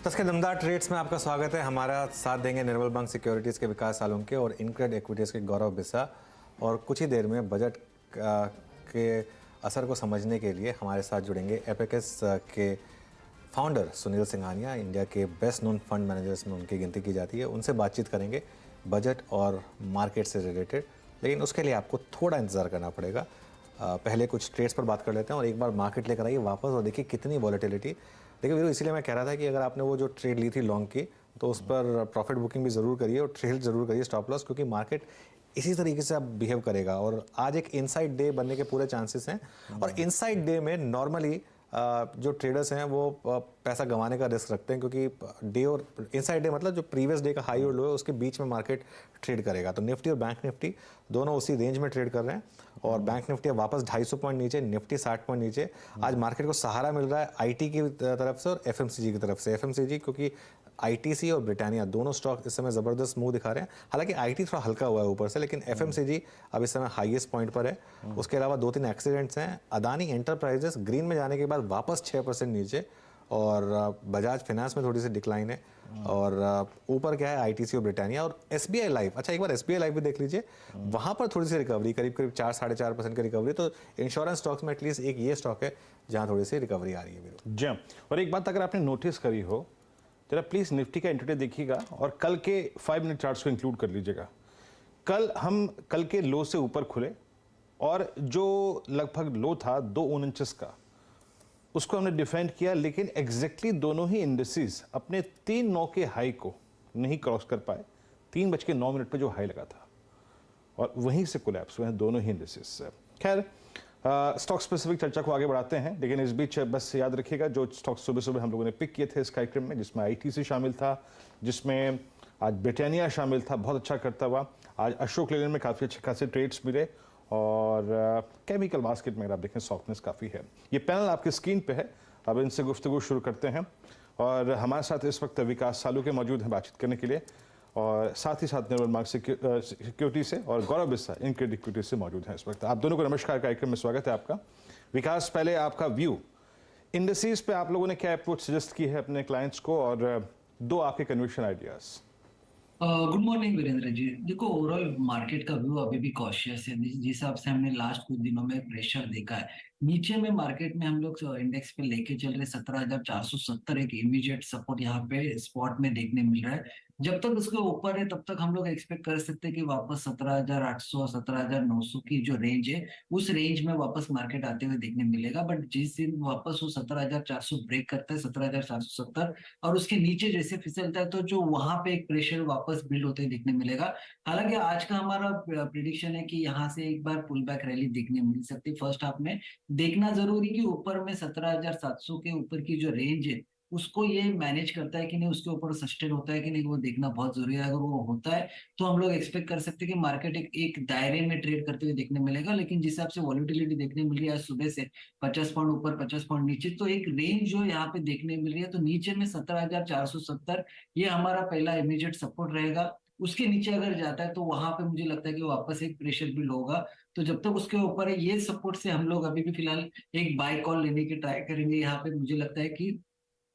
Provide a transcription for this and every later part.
तस्के दमदार ट्रेड्स में आपका स्वागत है। हमारा साथ देंगे निर्मल बैंक सिक्योरिटीज़ के विकास सालुंके और इनक्रेड इक्विटीज़ के गौरव बिस्सा। और कुछ ही देर में बजट के असर को समझने के लिए हमारे साथ जुड़ेंगे एपेकस के फाउंडर सुनील सिंघानिया। इंडिया के बेस्ट नोन फंड मैनेजर्स में उनकी गिनती की जाती है। उनसे बातचीत करेंगे बजट और मार्केट से रिलेटेड, लेकिन उसके लिए आपको थोड़ा इंतज़ार करना पड़ेगा। पहले कुछ ट्रेड्स पर बात कर लेते हैं और एक बार मार्केट लेकर आइए वापस और देखिए कितनी वॉलेटिलिटी। देखिए वीरो, इसीलिए मैं कह रहा था कि अगर आपने वो जो ट्रेड ली थी लॉन्ग की, तो उस पर प्रॉफिट बुकिंग भी ज़रूर करिए और ट्रेड ज़रूर करिए स्टॉप लॉस, क्योंकि मार्केट इसी तरीके से अब बिहेव करेगा। और आज एक इनसाइड डे बनने के पूरे चांसेस हैं। और इनसाइड डे में नॉर्मली जो ट्रेडर्स हैं वो पैसा गंवाने का रिस्क रखते हैं, क्योंकि डे और इनसाइड डे मतलब जो प्रीवियस डे का हाई और लो है उसके बीच में मार्केट ट्रेड करेगा। तो निफ्टी और बैंक निफ्टी दोनों उसी रेंज में ट्रेड कर रहे हैं। और बैंक निफ्टी वापस 250 पॉइंट नीचे, निफ्टी 60 पॉइंट नीचे। आज मार्केट को सहारा मिल रहा है आईटी की तरफ से और एफएमसीजी की तरफ से। एफएमसीजी क्योंकि आईटीसी और ब्रिटानिया दोनों स्टॉक इस समय ज़बरदस्त मूव दिखा रहे हैं। हालांकि आईटी थोड़ा हल्का हुआ है ऊपर से, लेकिन एफएमसीजी अब इस समय हाईएस्ट पॉइंट पर है। उसके अलावा 2-3 एक्सीडेंट्स हैं। अदानी एंटरप्राइजेस ग्रीन में जाने के बाद वापस 6% नीचे, और बजाज फाइनेंस में थोड़ी सी डिक्लाइन है। और ऊपर क्या है आईटीसी और ब्रिटानिया और एसबीआई लाइफ। अच्छा, एक बार एसबीआई लाइफ भी देख लीजिए, वहाँ पर थोड़ी सी रिकवरी, करीब 4-4.5% की रिकवरी। तो इंश्योरेंस स्टॉक्स में एटलीस्ट एक ये स्टॉक है जहाँ थोड़ी सी रिकवरी आ रही है। जी, और एक बात अगर आपने नोटिस करी हो, जरा प्लीज निफ्टी का इंट्राडे देखिएगा और कल के 5 मिनट चार्ट्स को इंक्लूड कर लीजिएगा। कल के लो से ऊपर खुले और जो लगभग लो था 2.49 का, उसको हमने डिफेंड किया, लेकिन एग्जैक्टली दोनों ही इंडिसेस अपने 3.9 के हाई को नहीं क्रॉस कर पाए। 3:09 पे जो हाई लगा था और वहीं से कोलैप्स हुए हैं दोनों ही इंडिसेस। खैर, स्टॉक स्पेसिफिक चर्चा को आगे बढ़ाते हैं, लेकिन इस बीच बस याद रखिएगा जो स्टॉक सुबह सुबह हम लोगों ने पिक किए थे इस कार्यक्रम में, जिसमें आईटीसी शामिल था, जिसमें आज ब्रिटानिया शामिल था, बहुत अच्छा करता हुआ। आज अशोक लेलैंड में काफ़ी अच्छे खासे ट्रेड्स मिले और केमिकल बास्केट में अगर आप देखें सॉफ्टनेस काफ़ी है। ये पैनल आपकी स्क्रीन पे है, अब इनसे गुफ्तगू शुरू करते हैं। और हमारे साथ इस वक्त विकास सालुंके मौजूद हैं बातचीत करने के लिए, और साथ ही साथ निर्मल बैंक सिक्योरिटी से और गौरव बिस्सा इनक्रेड इक्विटी से मौजूद हैं इस वक्त। आप दोनों को नमस्कार, कार्यक्रम में स्वागत है आपका। विकास, पहले आपका व्यू इंडस्ट्रीज पे, आप लोगों ने क्या अप्रोच सजेस्ट की है अपने क्लाइंट्स को, और दो आपके conviction ideas. Good morning Virender ji. देखो, ओवरऑल मार्केट का व्यू अभी भी कॉशियस है। जिस हिसाब से हमने लास्ट कुछ दिनों में प्रेशर देखा है नीचे में मार्केट में, हम लोग इंडेक्स पे लेके चल रहे 17,470 एक इमीडिएट सपोर्ट यहाँ पे स्पॉट में देखने मिल रहा है। जब तक उसके ऊपर है तब तक हम लोग एक्सपेक्ट कर सकते हैं कि वापस 17,800 17,900 की जो रेंज है उस रेंज में वापस मार्केट आते हुए देखने मिलेगा। बट जिस दिन वापस वो 17,400 ब्रेक करता है, 17,470 और उसके नीचे जैसे फिसलता है, तो जो वहां पे एक प्रेशर वापस बिल्ड होते दिखने मिलेगा। हालांकि आज का हमारा प्रिडिक्शन है कि यहाँ से एक बार पुल बैक रैली देखने मिल सकती है फर्स्ट हाफ में। देखना जरूरी कि ऊपर में 17,700 के ऊपर की जो रेंज है उसको ये मैनेज करता है कि नहीं, उसके ऊपर सस्टेन होता है कि नहीं, वो देखना बहुत जरूरी है। अगर वो होता है तो हम लोग एक्सपेक्ट कर सकते हैं कि मार्केट एक दायरे में ट्रेड करते हुए देखने मिलेगा। लेकिन जिस हिसाब से वॉलिटिलिटी देखने मिल रही है आज सुबह से 50 पॉइंट ऊपर 50 पॉइंट नीचे, तो एक रेंज जो यहाँ पे देखने मिल रही है, तो नीचे में 17,470 ये हमारा पहला इमीडिएट सपोर्ट रहेगा। उसके नीचे अगर जाता है तो वहां पे मुझे लगता है कि वापस एक प्रेशर बिल्ड होगा। तो जब तक उसके ऊपर है ये सपोर्ट से हम लोग अभी भी फिलहाल एक बाय कॉल लेने की ट्राई करेंगे। यहाँ पे मुझे लगता है कि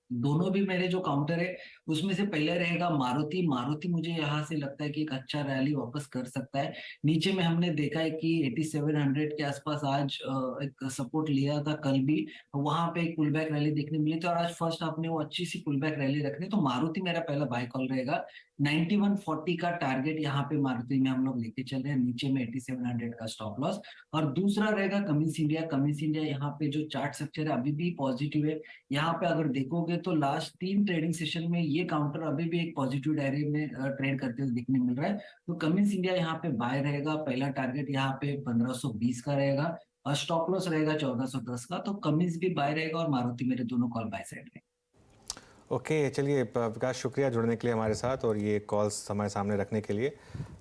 दोनों भी मेरे जो काउंटर है उसमें से पहले रहेगा मारुति। मारुति मुझे यहाँ से लगता है कि एक अच्छा रैली वापस कर सकता है। नीचे में हमने देखा है कि 8700 के आसपास आज एक सपोर्ट लिया था कल भी, वहां पे एक पुल बैक रैली देखने मिली थी और आज फर्स्ट आपने वो अच्छी सी पुल बैक रैली रखनी। तो मारुति मेरा पहला बाय कॉल रहेगा। 9140 का टारगेट यहाँ पे मारुति में हम लोग लेके चल रहे हैं, नीचे में 8700 का स्टॉप लॉस। और दूसरा रहेगा कमिंस इंडिया। कमिंस इंडिया यहाँ पे जो चार्ट स्ट्रक्चर है अभी भी पॉजिटिव है। यहाँ पे अगर देखोगे तो लास्ट 3 ट्रेडिंग सेशन में ये काउंटर अभी भी एक पॉजिटिव डायरी में ट्रेड करते हुए दिखने मिल रहा है। तो कमिंस इंडिया यहाँ पे बाय रहेगा। पहला टारगेट यहाँ पे 1520 का रहेगा और स्टॉप लॉस रहेगा 1410 का। तो कमिंस भी बाय रहेगा और मारुति मेरे दोनों कॉल बाय साइड में। ओके, चलिए विकास, शुक्रिया जुड़ने के लिए हमारे साथ और ये कॉल्स हमारे सामने रखने के लिए।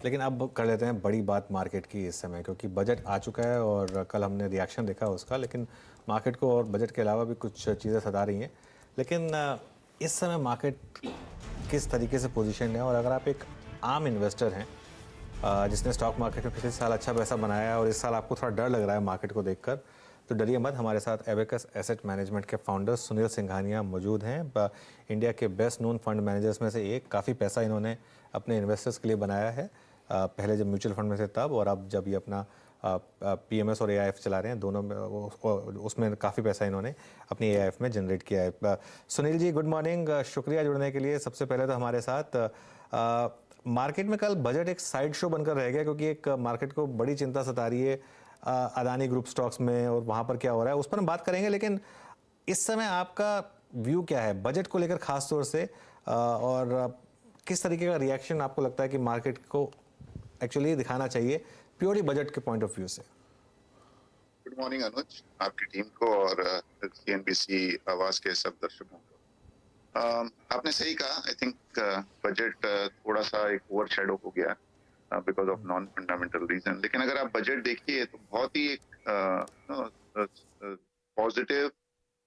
लेकिन अब कर लेते हैं बड़ी बात मार्केट की इस समय, क्योंकि बजट आ चुका है और कल हमने रिएक्शन देखा उसका। लेकिन मार्केट को और बजट के अलावा भी कुछ चीज़ें सता रही हैं। लेकिन इस समय मार्केट किस तरीके से पोजीशन है, और अगर आप एक आम इन्वेस्टर हैं जिसने स्टॉक मार्केट में पिछले साल अच्छा पैसा बनाया है और इस साल आपको थोड़ा डर लग रहा है मार्केट को देखकर, तो डरिए मत, हमारे साथ एबेकस एसेट मैनेजमेंट के फाउंडर सुनील सिंघानिया मौजूद हैं। इंडिया के बेस्ट नोन फंड मैनेजर्स में से एक। काफ़ी पैसा इन्होंने अपने इन्वेस्टर्स के लिए बनाया है, पहले जब म्यूचुअल फंड में थे तब, और अब जब ये अपना PMS और AIF चला रहे हैं, दोनों में उसमें काफ़ी पैसा इन्होंने अपनी AIF में जनरेट किया है। सुनील जी, गुड मॉर्निंग, शुक्रिया जुड़ने के लिए। सबसे पहले तो हमारे साथ मार्केट में कल बजट एक साइड शो बनकर रह गया, क्योंकि एक मार्केट को बड़ी चिंता सता रही है अदानी ग्रुप स्टॉक्स में और वहाँ पर क्या हो रहा है, उस पर हम बात करेंगे। लेकिन इस समय आपका व्यू क्या है बजट को लेकर खास तौर से, और किस तरीके का रिएक्शन आपको लगता है कि मार्केट को एक्चुअली दिखाना चाहिए प्योरली बजट के पॉइंट ऑफ व्यू से? गुड मॉर्निंग अनुज, आपकी टीम को और CNBC आवाज के सब दर्शकों को। आपने सही कहा। आई थिंक बजट थोड़ा सा एक ओवरशैडो हो गया because of non fundamental reason. लेकिन अगर आप बजट देखिए तो बहुत ही एक पॉजिटिव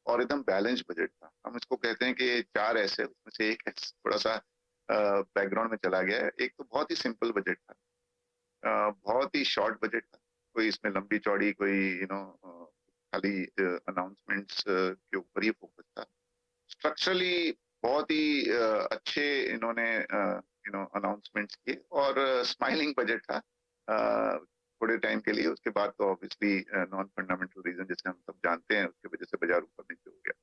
और एकदम बैलेंस बजट था। हम इसको कहते हैं कि चार ऐसे, उसमें से एक थोड़ा सा बैकग्राउंड में चला गया है। एक तो बहुत ही सिंपल बजट था, बहुत ही शॉर्ट बजट था, कोई इसमें लंबी चौड़ी कोई खाली अनाउंसमेंट्स के ऊपर ही फोकस था। स्ट्रक्चरली बहुत ही अच्छे इन्होंने अनाउंसमेंट्स किए और स्माइलिंग बजट था थोड़े टाइम के लिए। उसके बाद तो ऑब्वियसली नॉन फंडामेंटल रीजन जिसे हम सब जानते हैं उसकी वजह से बाजार ऊपर नीचे हो गया।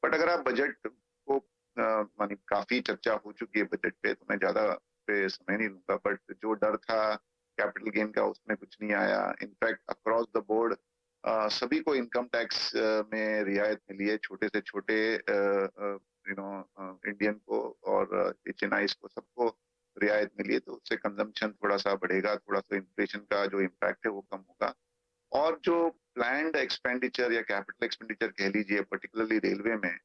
बट अगर आप बजट को मानी, काफी चर्चा हो चुकी है बजट पे, तो मैं ज्यादा पे समय नहीं लूंगा। बट जो डर था कैपिटल गेन का, उसमें कुछ नहीं आया। इनफैक्ट अक्रॉस द बोर्ड सभी को इनकम टैक्स में रियायत मिली है, छोटे से छोटे इंडियन को और HNIs को, सबको रियायत मिली है। तो उससे कंजम्पशन थोड़ा सा बढ़ेगा, थोड़ा सा इन्फ्लेशन का जो इम्पैक्ट है वो कम होगा। और जो प्लान्ड एक्सपेंडिचर या कैपिटल एक्सपेंडिचर कह लीजिए, पर्टिकुलरली रेलवे में,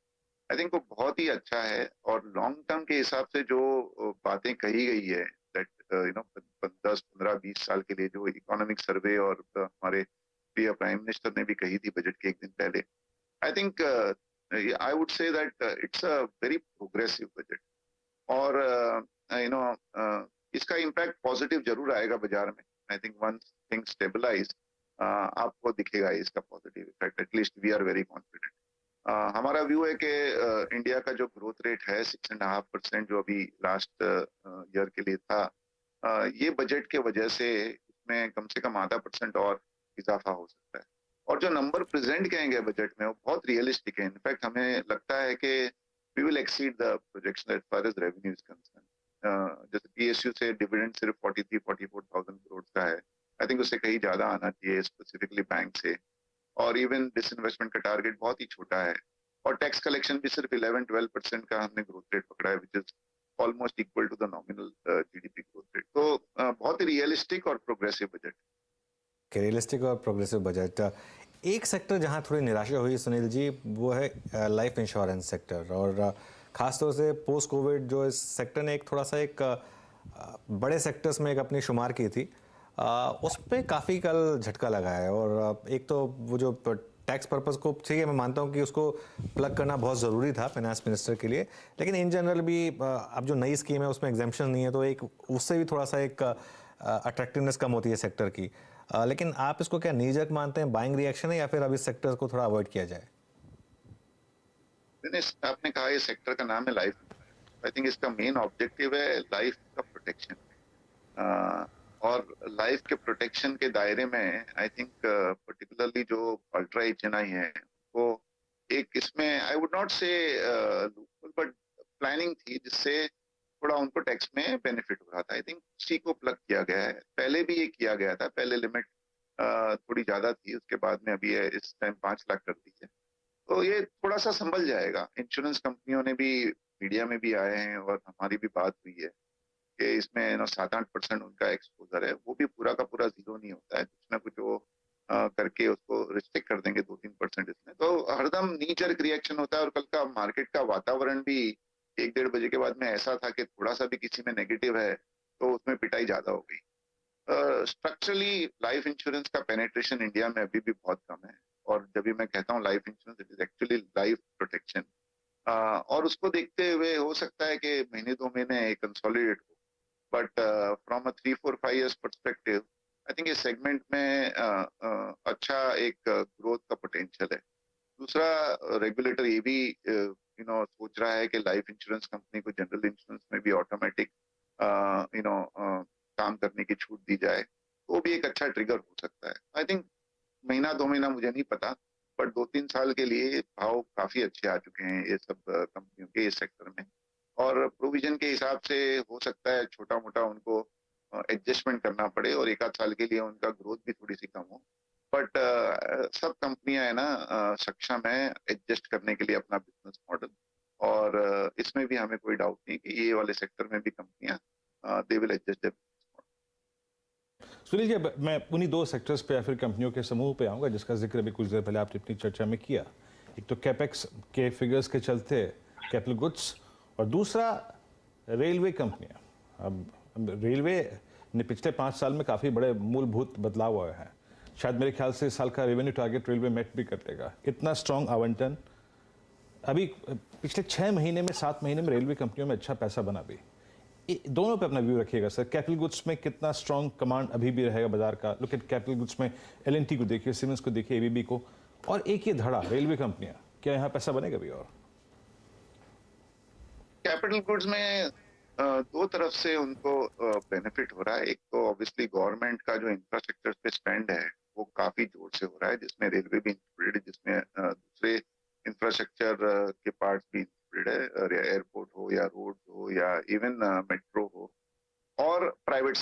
आई थिंक वो बहुत ही अच्छा है। और लॉन्ग टर्म के हिसाब से जो बातें कही गई है, दैट 10, 15, 20 साल के लिए, जो इकोनॉमिक सर्वे और हमारे प्रिय प्राइम मिनिस्टर ने भी कही थी बजट के एक दिन पहले, I think I would say that it's a very progressive budget. और इसका इम्पैक्ट पॉजिटिव जरूर आएगा बाजार में। I think once thing stabilize आपको दिखेगा इसका positive effect. At least we are very confident. हमारा व्यू है कि इंडिया का जो ग्रोथ रेट है 6.5% जो अभी लास्ट ईयर के लिए था, ये बजट के वजह से इसमें कम से कम आधा % और इजाफा हो सकता है। और जो नंबर प्रेजेंट किए गए बजट में वो बहुत रियलिस्टिक है। इनफैक्ट हमें लगता है कि we will exceed the projection as far as revenue is concern. जैसे PSU से डिविडेंड सिर्फ 43-44,000 करोड़ का है। आई थिंक उससे कहीं ज्यादा आना चाहिए, स्पेसिफिकली बैंक से। और इवन डिसइन्वेस्टमेंट का टारगेट बहुत ही छोटा है। और टैक्स कलेक्शन भी सिर्फ 11-12% का हमने ग्रोथ रेट पकड़ा है, which is almost equal to the nominal GDP growth rate. तो बहुत ही रियलिस्टिक और प्रोग्रेसिव बजट। रियलिस्टिक और प्रोग्रेसिव बजट। एक सेक्टर जहां थोड़ी निराशा हुई सुनील जी, वो है लाइफ इंश्योरेंस सेक्टर, और ख़ासतौर से पोस्ट कोविड जो इस सेक्टर ने एक थोड़ा सा एक बड़े सेक्टर्स में एक अपनी शुमार की थी, उस पर काफ़ी कल झटका लगा है। और एक तो वो जो टैक्स पर्पस को, ठीक है मैं मानता हूँ कि उसको प्लग करना बहुत ज़रूरी था फाइनेंस मिनिस्टर के लिए, लेकिन इन जनरल भी अब जो नई स्कीम है उसमें एग्जाम्पशन नहीं है, तो एक उससे भी थोड़ा सा एक अट्रैक्टिवनेस कम होती है सेक्टर की। लेकिन आप इसको क्या नीजक मानते हैं, बाइंग रिएक्शन है, या फिर अब इस सेक्टर को थोड़ा अवॉइड किया जाए? आपने कहा ये सेक्टर का नाम है लाइफ। आई थिंक इसका मेन ऑब्जेक्टिव है लाइफ का प्रोटेक्शन। और लाइफ के प्रोटेक्शन के दायरे में आई थिंक पर्टिकुलरली जो अल्ट्रा HNI है वो एक इसमें आई वुड नॉट से बट प्लानिंग थी, जिससे थोड़ा उनको टैक्स में बेनिफिट हो रहा था। आई थिंक उसी को प्लग किया गया है। पहले भी ये किया गया था, पहले लिमिट थोड़ी ज्यादा थी, उसके बाद में अभी इस टाइम 5 लाख कर दी है। तो ये थोड़ा सा संभल जाएगा। इंश्योरेंस कंपनियों ने भी मीडिया में भी आए हैं और हमारी भी बात हुई है कि इसमें 7-8% उनका एक्सपोजर है। वो भी पूरा का पूरा जीरो नहीं होता है, कुछ ना कुछ वो करके उसको रिस्ट्रिक्ट कर देंगे 2-3% इसमें। तो हरदम नी जर्क रिएक्शन होता है। और कल का मार्केट का वातावरण भी 1-1.5 बजे के बाद में ऐसा था कि थोड़ा सा भी किसी में नेगेटिव है तो उसमें पिटाई ज्यादा हो गई। स्ट्रक्चरली लाइफ इंश्योरेंस का पेनेट्रेशन इंडिया में अभी भी बहुत कम है। और जब भी मैं कहता हूँ life insurance, it is actually life protection. और उसको देखते हुए हो सकता है कि महीने 2 महीने कंसोलिडेट हो, but from a 3-4-5 years perspective, I think इस सेगमेंट में अच्छा एक ग्रोथ का पोटेंशियल है। दूसरा, रेगुलेटर ये भी सोच रहा है कि लाइफ इंश्योरेंस कंपनी को जनरल इंश्योरेंस में भी ऑटोमेटिक काम करने की छूट दी जाए, तो भी एक अच्छा ट्रिगर हो सकता है। आई थिंक महीना 2 महीना मुझे नहीं पता, बट 2-3 साल के लिए भाव काफी अच्छे आ चुके हैं ये सब कंपनियों के इस सेक्टर में। और प्रोविजन के हिसाब से हो सकता है छोटा मोटा उनको एडजस्टमेंट करना पड़े और 1 आध साल के लिए उनका ग्रोथ भी थोड़ी सी कम हो। बट सब कंपनियां है ना सक्षम है एडजस्ट करने के लिए अपना बिजनेस मॉडल। और इसमें भी हमें कोई डाउट नहीं कि ये वाले सेक्टर में भी कंपनियां they will adjust. Sunil ji, अब मैं उन्हीं दो सेक्टर्स पे या फिर कंपनियों के समूह पे आऊँगा जिसका जिक्र अभी कुछ देर पहले आपने अपनी चर्चा में किया। एक तो कैपेक्स के फिगर्स के चलते कैपिटल गुड्स, और दूसरा रेलवे कंपनियां। अब रेलवे ने पिछले 5 साल में काफ़ी बड़े मूलभूत बदलाव हुए हैं। शायद मेरे ख्याल से इस साल का रेवेन्यू टारगेट रेलवे मेट भी कर लेगा। इतना स्ट्रॉन्ग आवंटन अभी पिछले 6 महीने में 7 महीने में रेलवे कंपनियों में अच्छा पैसा बना भी। दोनों पे अपना व्यू रखिएगा सर। कैपिटल गुड्स में कितना स्ट्रॉन्ग कमांड अभी भी रहेगा बाजार का? लुक एट कैपिटल गुड्स में एलएनटी को देखिए, सीमेंस को देखिए, एबीबी को, और एक ये धड़ा रेलवे कंपनियां, क्या यहाँ पैसा बनेगा भी? और कैपिटल गुड्स में दो तरफ से उनको बेनिफिट हो रहा है। एक तो ऑब्वियसली गवर्नमेंट का जो इंफ्रास्ट्रक्चर पे स्पेंड है वो काफी जोर से हो रहा है, जिसमें रेलवे भी इंक्लूडेड है, जिसमें दूसरे इंफ्रास्ट्रक्चर के पार्ट्स भी इंक्लूडेड है, एयरपोर्ट हो या रोड हो या इवन मेट्रो हो। और प्राइवेट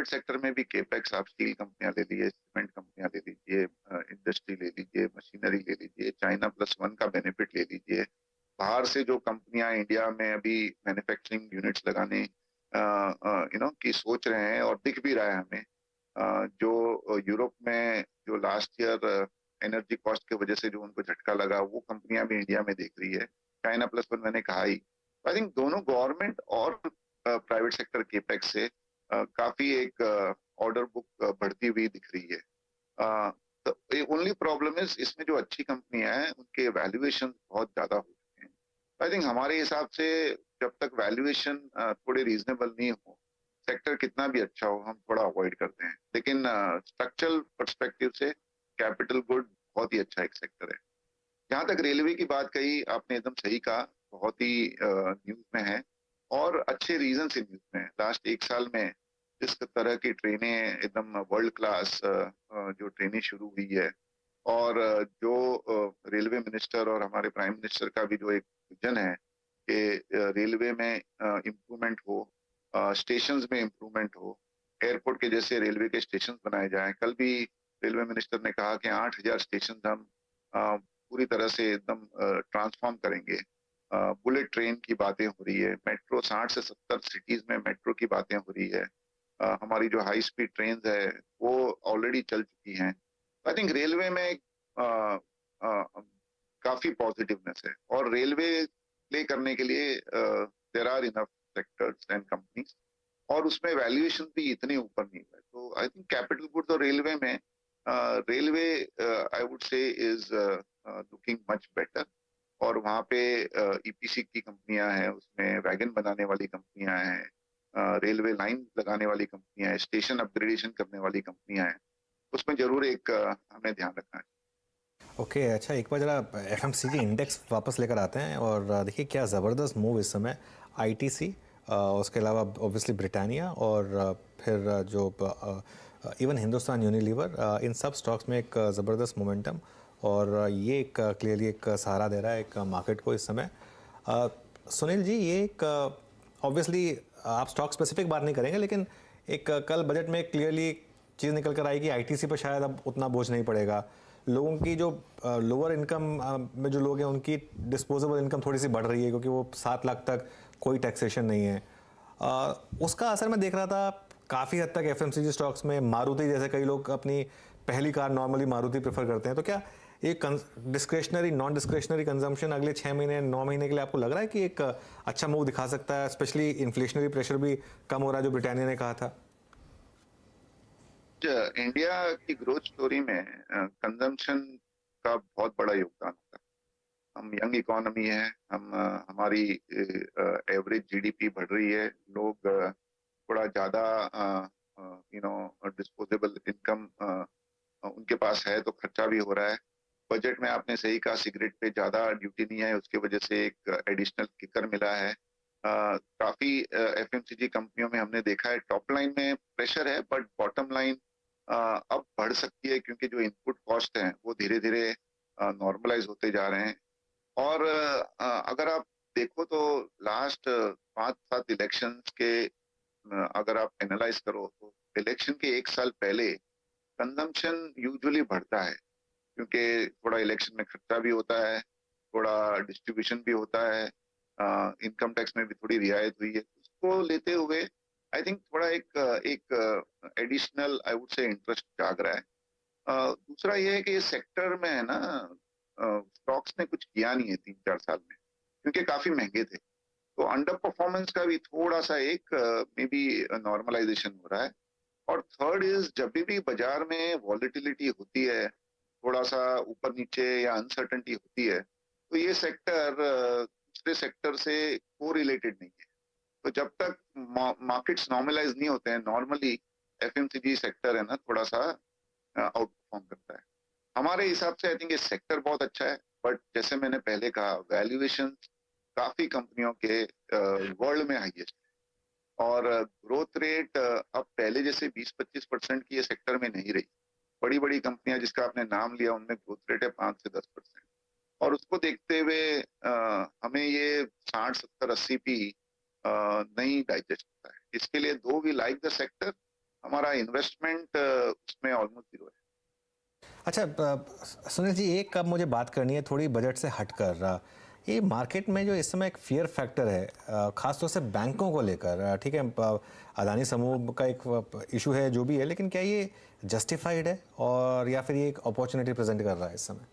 सेक्टर में भी केपेक्स, आप स्टील कंपनियां ले लीजिए, सीमेंट कंपनियां ले लीजिए, इंडस्ट्री ले लीजिए, मशीनरी ले लीजिए, चाइना प्लस वन का बेनिफिट ले लीजिए। बाहर से जो कंपनियां इंडिया में अभी मैन्युफैक्चरिंग यूनिट्स लगाने की सोच रहे हैं और दिख भी रहा है हमें, जो यूरोप में जो लास्ट ईयर एनर्जी कॉस्ट की वजह से जो उनको झटका लगा, वो कंपनियां भी इंडिया में दिख रही है। चाइना प्लस वन मैंने कहा ही। आई थिंक दोनों गवर्नमेंट और प्राइवेट सेक्टर केपेक्स से काफी एक ऑर्डर बुक बढ़ती हुई दिख रही है। तो ओनली प्रॉब्लम इज इसमें जो अच्छी कंपनियां हैं उनके वैल्यूएशन बहुत ज्यादा हो चुके हैं। आई थिंक हमारे हिसाब से जब तक वैल्यूएशन थोड़े रीजनेबल नहीं हो, सेक्टर कितना भी अच्छा हो हम थोड़ा अवॉइड करते हैं। लेकिन स्ट्रक्चरल पर्सपेक्टिव से कैपिटल गुड बहुत ही अच्छा एक सेक्टर है। जहां तक रेलवे की बात कही आपने, एकदम सही कहा, बहुत ही न्यूज में है और अच्छे रीजन से न्यूज में है। लास्ट 1 साल में जिस तरह की ट्रेनें एकदम वर्ल्ड क्लास जो ट्रेनें शुरू हुई है, और जो रेलवे मिनिस्टर और हमारे प्राइम मिनिस्टर का भी जो एक विजन है कि रेलवे में इम्प्रूवमेंट हो, स्टेशंस में इम्प्रूवमेंट हो, एयरपोर्ट के जैसे रेलवे के स्टेशन बनाए जाएं। कल भी रेलवे मिनिस्टर ने कहा कि 8,000 स्टेशन हम पूरी तरह से एकदम ट्रांसफॉर्म करेंगे। बुलेट ट्रेन की बातें हो रही है, मेट्रो 60 से 70 सिटीज में मेट्रो की बातें हो रही है। हमारी जो हाई स्पीड ट्रेन है वो ऑलरेडी चल चुकी हैं। आई थिंक रेलवे में काफी पॉजिटिवनेस है, और रेलवे प्ले करने के लिए there are enough sectors and companies, और उसमें वैल्यूएशन भी इतने ऊपर नहीं है। तो आई थिंक कैपिटल गुड्स और रेलवे में railway I would say is looking much better. और वहाँ पे ईपीसी की कंपनियां हैं, उसमें वैगन बनाने वाली कंपनियां हैं, रेलवे लाइन लगाने वाली कंपनियां हैं, स्टेशन अपग्रेडेशन करने वाली कंपनियां हैं। उसमें जरूर एक हमें ध्यान रखना है। ओके अच्छा, एक बार जरा एफएमसीजी इंडेक्स वापस लेकर आते हैं और देखिए क्या ज़बरदस्त मूव इस समय आईटीसी, उसके अलावा ऑब्वियसली ब्रिटानिया और फिर जो इवन हिंदुस्तान यूनिलीवर, इन सब स्टॉक्स में एक ज़बरदस्त मोमेंटम, और ये एक क्लियरली एक सहारा दे रहा है एक मार्केट को इस समय। सुनील जी, ये एक ऑब्वियसली आप स्टॉक स्पेसिफिक बात नहीं करेंगे, लेकिन एक कल बजट में क्लियरली चीज़ निकल कर आई कि आईटीसी पर शायद अब उतना बोझ नहीं पड़ेगा। लोगों की जो लोअर इनकम में जो लोग हैं उनकी डिस्पोजेबल इनकम थोड़ी सी बढ़ रही है, क्योंकि वो 7 लाख तक कोई टैक्सेशन नहीं है। उसका असर मैं देख रहा था काफ़ी हद तक एफएमसीजी स्टॉक्स में। मारुति जैसे कई लोग अपनी पहली कार नॉर्मली मारुति प्रेफर करते हैं, तो क्या एक डिस्क्रेशनरी नॉन डिस्क्रेशनरी कंजम्पशन अगले 6 महीने 9 महीने के लिए आपको लग रहा है कि एक अच्छा मूव दिखा सकता है? स्पेशली इन्फ्लेशनरी प्रेशर भी कम हो रहा है जो ब्रिटानिया ने कहा था। इंडिया की ग्रोथ स्टोरी में कंजम्पशन का बहुत बड़ा योगदान होता है। हम यंग इकोनॉमी है, हमारी एवरेज जीडीपी बढ़ रही है, लोग थोड़ा ज्यादा डिस्पोजेबल इनकम उनके पास है तो खर्चा भी हो रहा है। बजट में आपने सही कहा, सिगरेट पे ज्यादा ड्यूटी नहीं है, उसके वजह से एक एडिशनल किकर मिला है। काफी एफएमसीजी कंपनियों में हमने देखा है टॉप लाइन में प्रेशर है, बट बॉटम लाइन अब बढ़ सकती है क्योंकि जो इनपुट कॉस्ट हैं वो धीरे धीरे नॉर्मलाइज होते जा रहे हैं। और अगर आप देखो तो लास्ट 5-7 इलेक्शंस के अगर आप एनालाइज करो तो इलेक्शन के 1 साल पहले कंजम्पशन यूजुअली बढ़ता है क्योंकि थोड़ा इलेक्शन में खर्चा भी होता है, थोड़ा डिस्ट्रीब्यूशन भी होता है, इनकम टैक्स में भी थोड़ी रियायत हुई है। उसको लेते हुए आई थिंक थोड़ा एक एडिशनल आई वुड से इंटरेस्ट जाग रहा है। दूसरा ये है कि ये सेक्टर में है ना, स्टॉक्स ने कुछ किया नहीं है 3-4 साल में क्योंकि काफी महंगे थे, तो अंडर परफॉर्मेंस का भी थोड़ा सा एक मे बी नॉर्मलाइजेशन हो रहा है। और थर्ड इज जब भी बाजार में वॉलेटिलिटी होती है, थोड़ा सा ऊपर नीचे या अनसर्टेनिटी होती है, तो ये सेक्टर दूसरे सेक्टर से कोरिलेटेड नहीं है। तो जब तक मार्केट्स नॉर्मलाइज नहीं होते हैं, नॉर्मली एफएमसीजी सेक्टर है ना थोड़ा सा आउट परफॉर्म करता है। हमारे हिसाब से आई थिंक ये सेक्टर बहुत अच्छा है, बट जैसे मैंने पहले कहा वैल्यूएशन काफी कंपनियों के वर्ल्ड में हाईएस्ट है और ग्रोथ रेट अब पहले जैसे 20-25% की ये सेक्टर में नहीं रही। बड़ी बड़ी कंपनियां जिसका आपने नाम लिया उनमें ग्रोथ रेट है 5 से 10%, और उसको देखते हुए हमें ये 60-70-80 पी नहीं डाइजेस्ट होता है। इसके लिए दो वी लाइक द सेक्टर, हमारा इन्वेस्टमेंट उसमें ऑलमोस्ट जीरो है। अच्छा सुनील जी, एक अब मुझे बात करनी है थोड़ी बजट से हटकर। ये मार्केट में जो इस समय एक फियर फैक्टर है खासतौर से बैंकों को लेकर, ठीक है, अदानी समूह का एक इशू है जो भी है, लेकिन क्या ये जस्टिफाइड है और या फिर ये एक अपॉर्चुनिटी प्रेजेंट कर रहा है इस समय?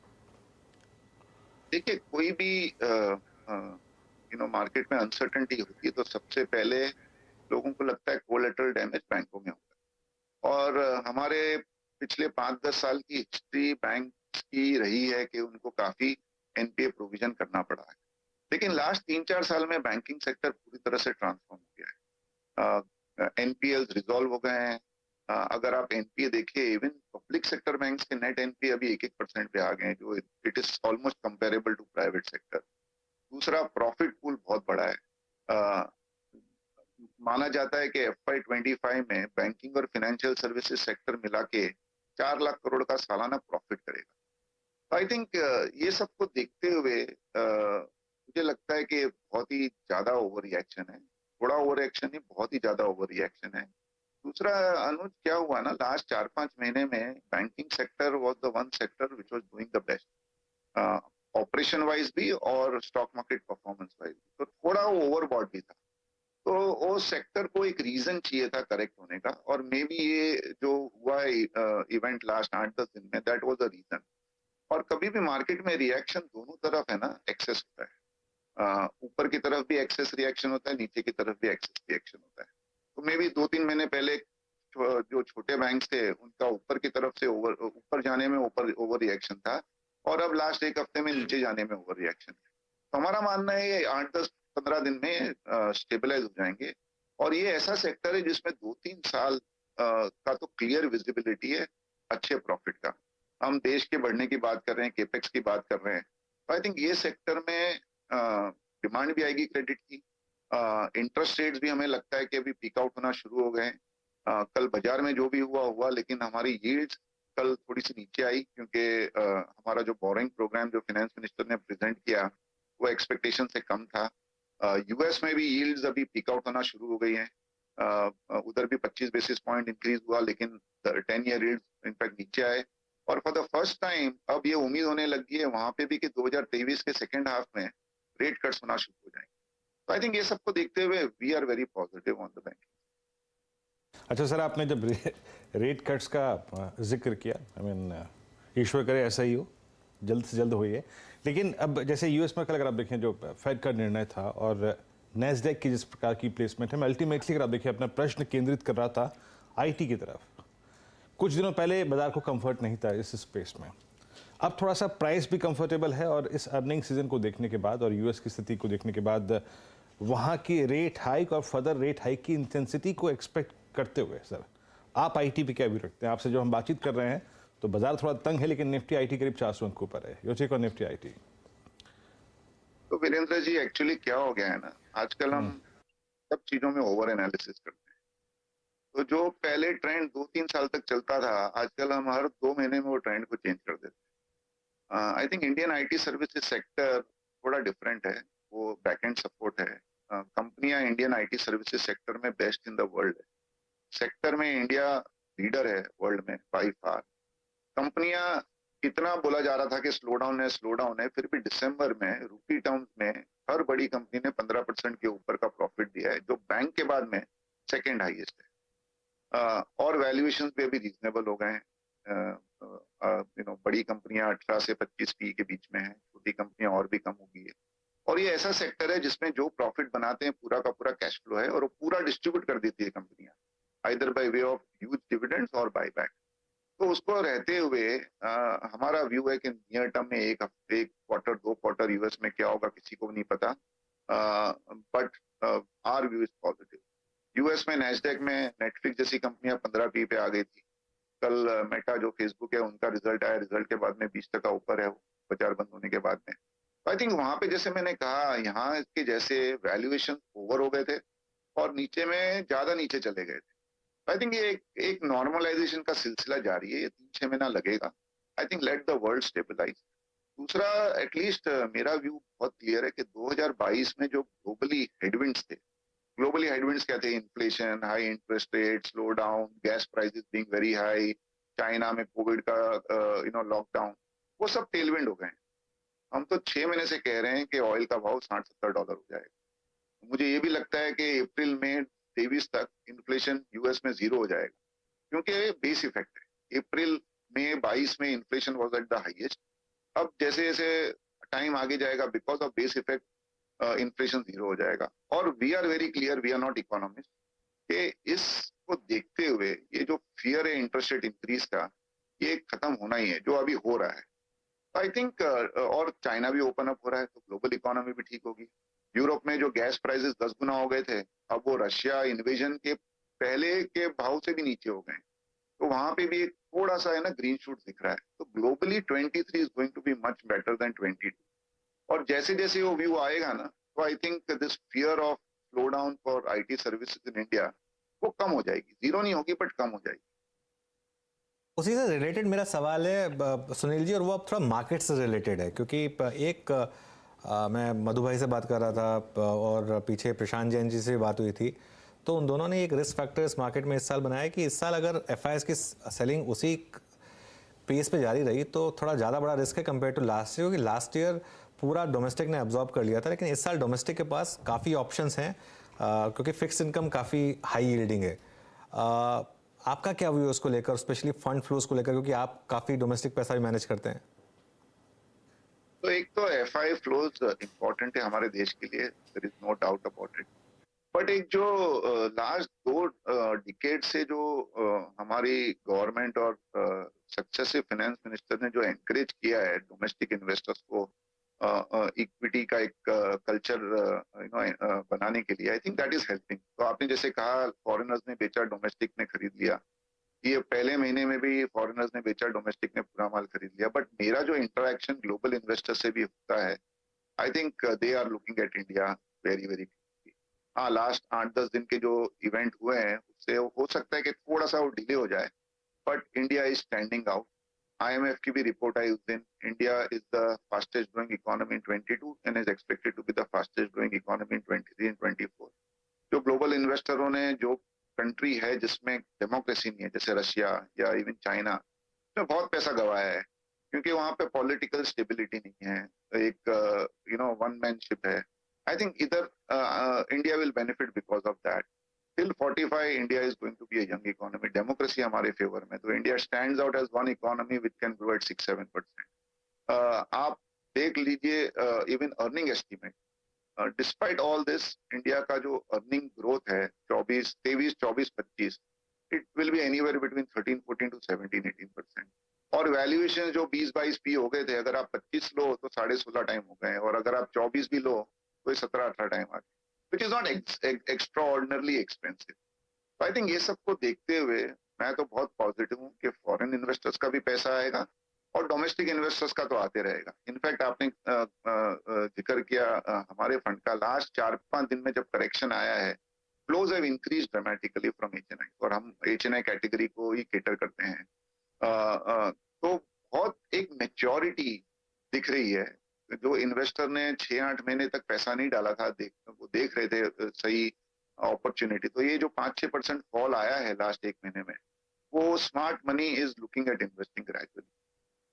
देखिए, कोई भी मार्केट में अनसर्टेनिटी होती है तो सबसे पहले लोगों को लगता है कोलेटरल डैमेज बैंकों में होगा, और हमारे पिछले 5-10 साल की हिस्ट्री बैंक की रही है कि उनको काफी एनपीए प्रोविजन करना पड़ा है। लेकिन लास्ट 3-4 साल में बैंकिंग सेक्टर पूरी तरह से ट्रांसफॉर्म हो गया है। एनपीएल रिजॉल्व हो गए हैं। अगर आप एनपीए देखिए, इवन पब्लिक सेक्टर बैंक्स के नेट एनपीए अभी 1-1% पे आ गए हैं, जो it is almost comparable to private sector. दूसरा, प्रॉफिट पूल बहुत बड़ा है। माना जाता है कि FY25 में बैंकिंग और फाइनेंशियल सर्विसेज सेक्टर मिला के 4 लाख करोड़ का सालाना प्रॉफिट करेगा। आई थिंक ये सबको देखते हुए मुझे लगता है कि बहुत ही ज्यादा ओवर रिएक्शन है। थोड़ा ओवर रिएक्शन नहीं, बहुत ही ज्यादा ओवर रिएक्शन है। दूसरा अनुज, क्या हुआ ना, लास्ट 4-5 महीने में banking sector was the one sector which was doing the best, operation wise भी और स्टॉक मार्केट परफॉर्मेंस वाइज भी। तो थोड़ा ओवरबॉट भी था, तो वो सेक्टर को एक रीजन चाहिए था करेक्ट होने का, और मे बी ये जो हुआ इवेंट लास्ट 8-10 दिन में, दैट वाज द रीजन। और कभी भी मार्केट में रिएक्शन दोनों तरफ है ना, एक्सेस होता है। ऊपर की तरफ भी एक्सेस रिएक्शन होता है, नीचे की तरफ भी एक्सेस रिएक्शन होता है। तो मे बी 2-3 महीने पहले जो छोटे बैंक थे उनका ऊपर की तरफ से ऊपर जाने में ओवर रिएक्शन था, और अब लास्ट 1 हफ्ते में नीचे जाने में ओवर रिएक्शन है। तो हमारा मानना है ये 8-10-15 दिन में स्टेबलाइज हो जाएंगे, और ये ऐसा सेक्टर है जिसमें 2-3 साल का तो क्लियर विजिबिलिटी है अच्छे प्रॉफिट का। हम देश के बढ़ने की बात कर रहे हैं, केपेक्स की बात कर रहे हैं, तो आई थिंक ये सेक्टर में डिमांड भी आएगी क्रेडिट की। इंटरेस्ट रेट्स भी हमें लगता है कि अभी पीक आउट होना शुरू हो गए हैं। कल बाजार में जो भी हुआ, लेकिन हमारी यील्ड्स कल थोड़ी सी नीचे आई क्योंकि हमारा जो बोरिंग प्रोग्राम जो फाइनेंस मिनिस्टर ने प्रेजेंट किया वो एक्सपेक्टेशन से कम था। यूएस में भी यील्ड्स अभी पीक आउट होना शुरू हो गई हैं। उधर भी 25 बेसिस पॉइंट इंक्रीज हुआ, लेकिन 10 ईयर यील्ड्स इनफैक्ट नीचे आए, और फॉर द फर्स्ट टाइम अब ये उम्मीद होने लगी है वहां पे भी कि 2023 के सेकेंड हाफ में रेट कट्स होना शुरू हो जाएंगे। तो आई थिंक ये सबको देखते हुए we are very positive on the bank. अच्छा सर, आपने जब रेट कट्स का जिक्र किया, आई मीन ईश्वर करे ऐसा ही हो, जल्द से जल्द होइए, लेकिन अब जैसे यूएस में कल अगर आप देखें जो फेड का निर्णय था और नैस्डैक की जिस प्रकार की प्लेसमेंट है, मैं अल्टीमेटली अगर आप देखिए अपना प्रश्न केंद्रित कर रहा था आईटी की तरफ। कुछ दिनों पहले बाजार को कंफर्ट नहीं था इस स्पेस में, अब थोड़ा सा प्राइस भी कंफर्टेबल है, और इस अर्निंग सीजन को देखने के बाद और यूएस की स्थिति को देखने के बाद वहाँ की रेट हाइक और फर्दर रेट हाइक की इंटेंसिटी को एक्सपेक्ट करते हुए सर, आप आईटी पे क्या व्यू रखते हैं? आपसे जो हम बातचीत कर रहे हैं तो बाजार थोड़ा तंग है, लेकिन निफ्टी आईटी करीब 400 अंक के ऊपर है। Your take on Nifty IT? तो वीरेंद्र जी, एक्चुअली क्या हो गया है ना, आजकल हम सब चीजों में ओवर एनालिसिस करते हैं। तो जो पहले ट्रेंड 2-3 साल तक चलता था, आजकल हम हर 2 महीने में वो ट्रेंड को चेंज कर देते हैं। I think Indian IT services sector थोड़ा डिफरेंट है। वो बैकएंड सपोर्ट है। कंपनियां इंडियन आईटी सर्विसेज सेक्टर में बेस्ट इन द वर्ल्ड है। सेक्टर में इंडिया लीडर है वर्ल्ड में बाई फार। कंपनियां, इतना बोला जा रहा था कि स्लो डाउन है, फिर भी दिसंबर में रूपी टर्म्स में हर बड़ी कंपनी ने 15% के ऊपर का प्रॉफिट दिया है, जो बैंक के बाद में सेकेंड हाईएस्ट है। और वैल्यूएशन भी अभी रीजनेबल हो गए हैं। बड़ी कंपनियां 18 से 25 पी के बीच में है, छोटी कंपनियां और भी कम हो गई है। और ये ऐसा सेक्टर है जिसमें जो प्रॉफिट बनाते हैं पूरा का पूरा कैश फ्लो है, और वो पूरा डिस्ट्रीब्यूट कर देती है कंपनियां, either bye way of huge dividends और बायबैक। तो उसको रहते हुए हमारा व्यू है कि नियर टर्म में एक हफ्ते, एक क्वार्टर, 2 क्वार्टर यूएस में क्या होगा किसी को भी नहीं पता। But our view is positive. US में नैस्डैक में नेटफ्लिक्स जैसी कंपनियां 15 पी पे आ गई थी। कल मेटा जो फेसबुक है, उनका रिजल्ट आया, रिजल्ट के बाद में 20% ऊपर है वो, बाजार बंद होने के बाद में। आई थिंक वहां पे, जैसे मैंने कहा, यहाँ के जैसे वैल्यूएशन ओवर हो गए थे और नीचे में ज्यादा नीचे चले गए थे। आई थिंक ये एक नॉर्मलाइजेशन का सिलसिला जारी है, ये 3-6 महीना लगेगा। I think let the world stabilize. दूसरा, एटलीस्ट मेरा व्यू बहुत क्लियर है कि 2022 में जो ग्लोबली हेडविंड्स थे, ग्लोबली हेडविंड्स क्या थे? Inflation, high interest rate, slow down, gas prices being very high, China में कोविड का लॉकडाउन, वो सब टेलविंड हो गए हैं। हम तो 6 महीने से कह रहे हैं कि ऑयल का भाव $60-70 हो जाएगा। मुझे ये भी लगता है कि अप्रैल में 23 तक इन्फ्लेशन यूएस में 0 हो जाएगा, क्योंकि बेस इफेक्ट है। अप्रैल में 22 में inflation was at the highest. अब जैसे जैसे टाइम आगे जाएगा, because of base effect, inflation 0 हो जाएगा। और we are very clear, we are not economist, कि इसको देखते हुए ये जो फियर है इंटरेस्ट रेट इंक्रीज का, ये खत्म होना ही है, जो अभी हो रहा है। आई थिंक और चाइना भी ओपन अप हो रहा है, तो ग्लोबल इकोनॉमी भी ठीक होगी। यूरोप में जो गैस प्राइसेस 10 गुना हो गए थे, अब वो रशिया इन्वेजन के पहले के भाव से भी नीचे हो गए। तो वहां पे भी थोड़ा सा है ना, ग्रीन शूट दिख रहा है। तो globally 23 is going to be much better than 22। और जैसे जैसे वो व्यू आएगा ना, तो I think this fear of slow down for IT services in India वो कम हो जाएगी। 0 नहीं होगी, बट कम हो जाएगी। उसी से रिलेटेड मेरा सवाल है सुनील जी, और वो अब थोड़ा मार्केट से रिलेटेड है, क्योंकि एक मैं मधु भाई से बात कर रहा था और पीछे प्रशांत जैन जी से बात हुई थी, तो उन दोनों ने एक रिस्क फैक्टर इस मार्केट में इस साल बनाया कि इस साल अगर एफआईएस की सेलिंग उसी पेस पे जारी रही तो थोड़ा ज़्यादा बड़ा रिस्क है कंपेयर टू लास्ट ईयर, क्योंकि लास्ट ईयर पूरा डोमेस्टिक ने अब्जॉर्ब कर लिया था, लेकिन इस साल डोमेस्टिक के पास काफ़ी ऑप्शंस हैं, क्योंकि फिक्स इनकम काफ़ी हाई यील्डिंग है। आपका क्या व्यू है उसको लेकर, स्पेशली फंड फ्लोज को लेकर, क्योंकि आप काफ़ी डोमेस्टिक पैसा भी मैनेज करते हैं? तो एक तो एफआई फ्लोज इंपॉर्टेंट है हमारे देश के लिए, there is no doubt about it. But एक जो लास्ट 2 डिकेड से जो हमारी गवर्नमेंट और सक्सेसिव फाइनेंस मिनिस्टर ने जो एनकरेज किया है डोमेस्टिक इन्वेस्टर्स को इक्विटी का एक कल्चर बनाने के लिए, I think that is helping. तो आपने जैसे कहा, फॉरेनर्स ने बेचा, डोमेस्टिक ने खरीद लिया। ये पहले महीने में भी फॉरेनर्स ने बेचा, डोमेस्टिक ने पूरा माल खरीद लिया। बट मेरा जो इंटरेक्शन ग्लोबल इन्वेस्टर से भी होता है, I think they are looking at India very very. हाँ, लास्ट 8-10 दिन के जो इवेंट हुए हैं उससे हो सकता है कि थोड़ा सा वो डिले हो जाए, but India is standing out. IMF की भी रिपोर्ट आई उस दिन, India is the fastest growing economy in 22 and is expected to be the fastest growing economy in 23 and 24। जो ग्लोबल इन्वेस्टरों ने, जो कंट्री है जिसमें डेमोक्रेसी नहीं है, जैसे रशिया या इवन चाइना, उसमें बहुत पैसा गवाया है, क्योंकि वहां पे पॉलिटिकल स्टेबिलिटी नहीं है, एक वन मैनशिप है। आई थिंक इधर India will benefit because of that. Till 45 India is going to be a young economy, democracy हमारे फेवर में, तो India stands out as one economy which can grow at 6-7%। आप देख लीजिए even earning estimate, despite all this, India का जो earning growth है 24, 23, 24, 25, it will be anywhere between 13-14 to 17-18%। और वैल्यूएशन जो 20-22 पी हो गए थे, अगर आप 25 लो तो 16.5 टाइम हो गए, और अगर आप 24 भी लो तो 17-18 टाइम आ गए, which is not extra ordinarily expensive. तो आई थिंक ये सबको देखते हुए मैं तो बहुत पॉजिटिव हूँ कि फॉरेन इन्वेस्टर्स का भी पैसा आएगा और डोमेस्टिक इन्वेस्टर्स का तो आते रहेगा। इनफैक्ट आपने जिक्र किया हमारे फंड का, लास्ट 4-5 दिन में जब करेक्शन आया है, flows have increase dramatically from HNI, और हम HNI कैटेगरी को ही केटर करते हैं। तो बहुत एक मेच्योरिटी दिख रही है। जो इन्वेस्टर ने 6-8 महीने तक पैसा नहीं डाला था, वो देख रहे थे सही अपॉर्चुनिटी, तो ये जो 5-6% फॉल आया है लास्ट 1 महीने में, वो smart money is looking at investing gradually.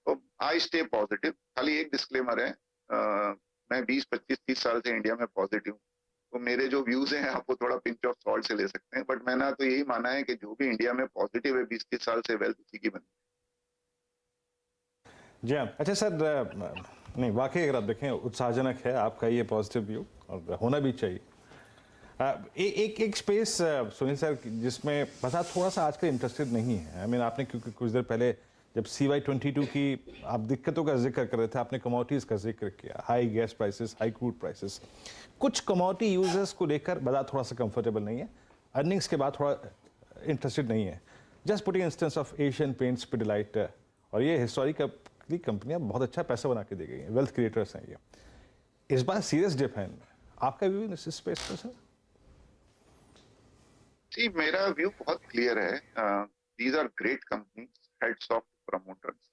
तो आई स्टे पॉजिटिव। खाली एक डिस्क्लेमर है, मैं 20-25-30 साल से इंडिया में पॉजिटिव हूँ, तो मेरे जो व्यूज हैं आपको थोड़ा पिंच ऑफ सॉल्ट से ले सकते हैं, बट मैंने तो यही माना है कि जो भी इंडिया में पॉजिटिव है 20-30 साल से, वेल्थ उसी की बनी। जी हाँ। अच्छा सर, नहीं वाकई अगर आप देखें उत्साहजनक है आपका ये पॉजिटिव व्यू, और होना भी चाहिए। एक स्पेस सुनील सर जिसमें बस आप थोड़ा सा आजकल इंटरेस्टेड नहीं है। आई मीन आपने क्योंकि कुछ देर पहले जब CY22 की आप दिक्कतों का जिक्र कर रहे थे, आपने कमोडिटीज़ का जिक्र किया, high gas prices, high crude prices. कुछ कमोडिटी यूजर्स को लेकर बाजार थोड़ा सा कंफर्टेबल नहीं है, अर्निंग्स के बाद थोड़ा इंटरेस्टेड नहीं है। Just putting instance of Asian paints, Pidilite, और ये हिस्टोरिकली कंपनियां बहुत अच्छा पैसा बना के दे गई हैं, वेल्थ क्रिएटर्स हैं ये। इस बार सीरियस डिप है इनमें, आपका व्यू इस स्पेस पर सर? जी, मेरा व्यू बहुत क्लियर है। These are great companies, heads of promoters,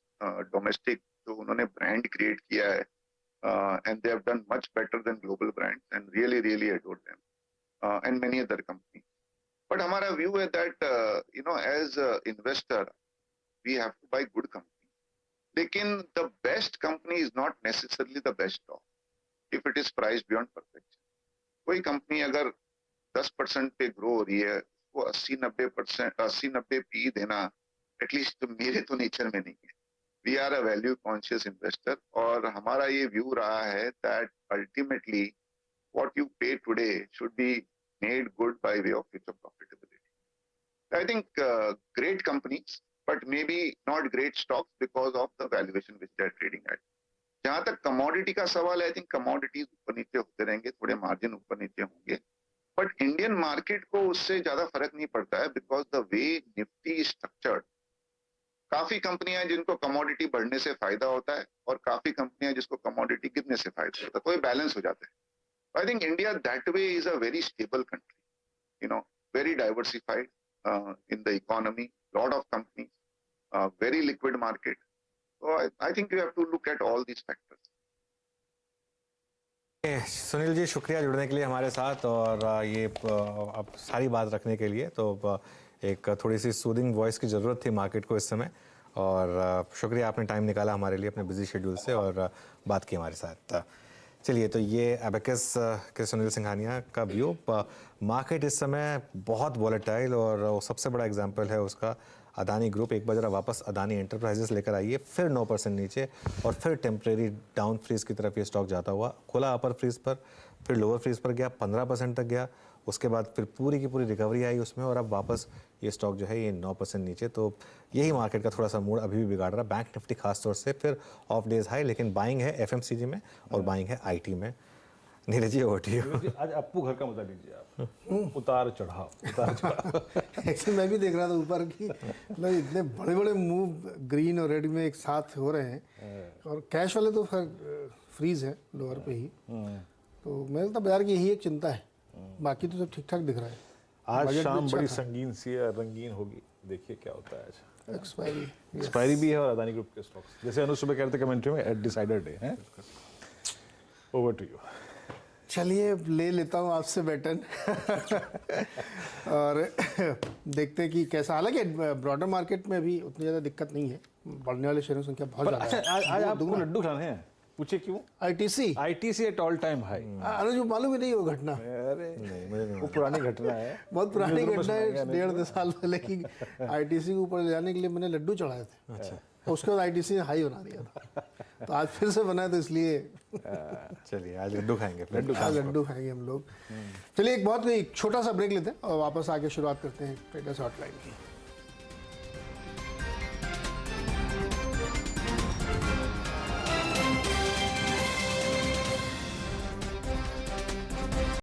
domestic, जो उन्होंने ब्रांड क्रिएट किया है, and they have done much better than global brands, and really adore them, and many other company. But हमारा view है that as investor we have to buy good company, लेकिन the best company is not necessarily the best stock if it is priced beyond perfection. कोई company अगर 10% पे grow हो रही है, वो 80-90 पी देना एटलीस्ट मेरे तो नेचर में नहीं है। We are a value conscious investor, और हमारा ये व्यू रहा है that ultimately what you pay today should be made good by way of future profitability. I think great companies, but may be not great stocks because of the valuation which they are trading at. जहां तक commodity का सवाल है, I think commodities ऊपर नीचे होते रहेंगे, थोड़े मार्जिन ऊपर नीचे होंगे, बट इंडियन मार्केट को उससे ज्यादा फर्क नहीं पड़ता है, because the way Nifty structured. काफी कंपनियां जिनको कमोडिटी बढ़ने से फायदा होता है, और काफी कंपनियां जिसको कमोडिटी गिरने से फायदा होता है, तो ये बैलेंस हो जाता है। I think India that way is a very stable country, very diversified in the economy, lot of companies, very liquid market. So I think you have to look at all these factors. Sunil ji, शुक्रिया जुड़ने के लिए हमारे साथ, और ये अब सारी बात रखने के लिए। तो एक थोड़ी सी सूदिंग वॉइस की ज़रूरत थी मार्केट को इस समय, और शुक्रिया आपने टाइम निकाला हमारे लिए अपने बिजी शेड्यूल से और बात की हमारे साथ। चलिए, तो ये एबेकस के सुनील सिंघानिया का व्यू। मार्केट इस समय बहुत वॉलेटाइल, और सबसे बड़ा एग्जांपल है उसका अदानी ग्रुप। एक बार जरा वापस अदानी एंटरप्राइजेस लेकर आइए, फिर 9% नीचे, और फिर टेम्परेरी डाउन फ्रीज की तरफ ये स्टॉक जाता हुआ खुला अपर फ्रीज पर, फिर लोअर फ्रीज पर गया, 15% तक गया, उसके बाद फिर पूरी की पूरी रिकवरी आई उसमें, और अब वापस ये स्टॉक जो है ये 9% नीचे। तो यही मार्केट का थोड़ा सा मूड अभी भी बिगाड़ रहा है। बैंक निफ्टी खास तौर से फिर ऑफ डेज हाई, लेकिन बाइंग है FMCG में और बाइंग है IT में। Neeraj ji, over to you. आज अप्पू घर का मजा लीजिए आप। उतार चढ़ाव। एक्चुअली मैं भी देख रहा था ऊपर की, मतलब इतने बड़े बड़े मूव ग्रीन और रेड में एक साथ हो रहे हैं, और कैश वाले तो फ्रीज है लोअर पे ही। तो मेरे तो बाजार की यही एक चिंता है, बाकी तो सब ठीक ठाक दिख रहा है। आज शाम बड़ी संगीन सी रंगीन होगी, देखिए क्या होता है आज। एक्सपायरी भी है, और अदानी ग्रुप के स्टॉक्स, जैसे अनुज सुबह कह रहे थे कमेंट्री में, एट डिसाइडर डे है। Over to you. चलिए, ले लेता हूँ आपसे बैटन और देखते हैं कि कैसा। हालांकि ब्रॉडर मार्केट में अभी उतनी ज़्यादा दिक्कत नहीं है, बढ़ने वाले शेयरों की संख्या बहुत ज़्यादा है। अच्छा, आज आपको लड्डू खाने हैं, पूछे क्यों? ITC at all time high. Anuj को मालूम ही नहीं वो घटना। अरे नहीं, वो पुरानी घटना है, बहुत पुरानी घटना है, 1.5-2 साल पहले की। ITC को ऊपर ले जाने के लिए मैंने लड्डू चढ़ाए थे। अच्छा। तो उसके बाद ITC ने हाई बना दिया था, तो आज फिर से बना है, तो इसलिए चलिए आज लड्डू खाएंगे, लड्डू खाएंगे हम लोग। चलिए, एक छोटा सा ब्रेक लेते हैं और वापस आके शुरुआत करते हैं ट्रेडर्स हॉटलाइन की।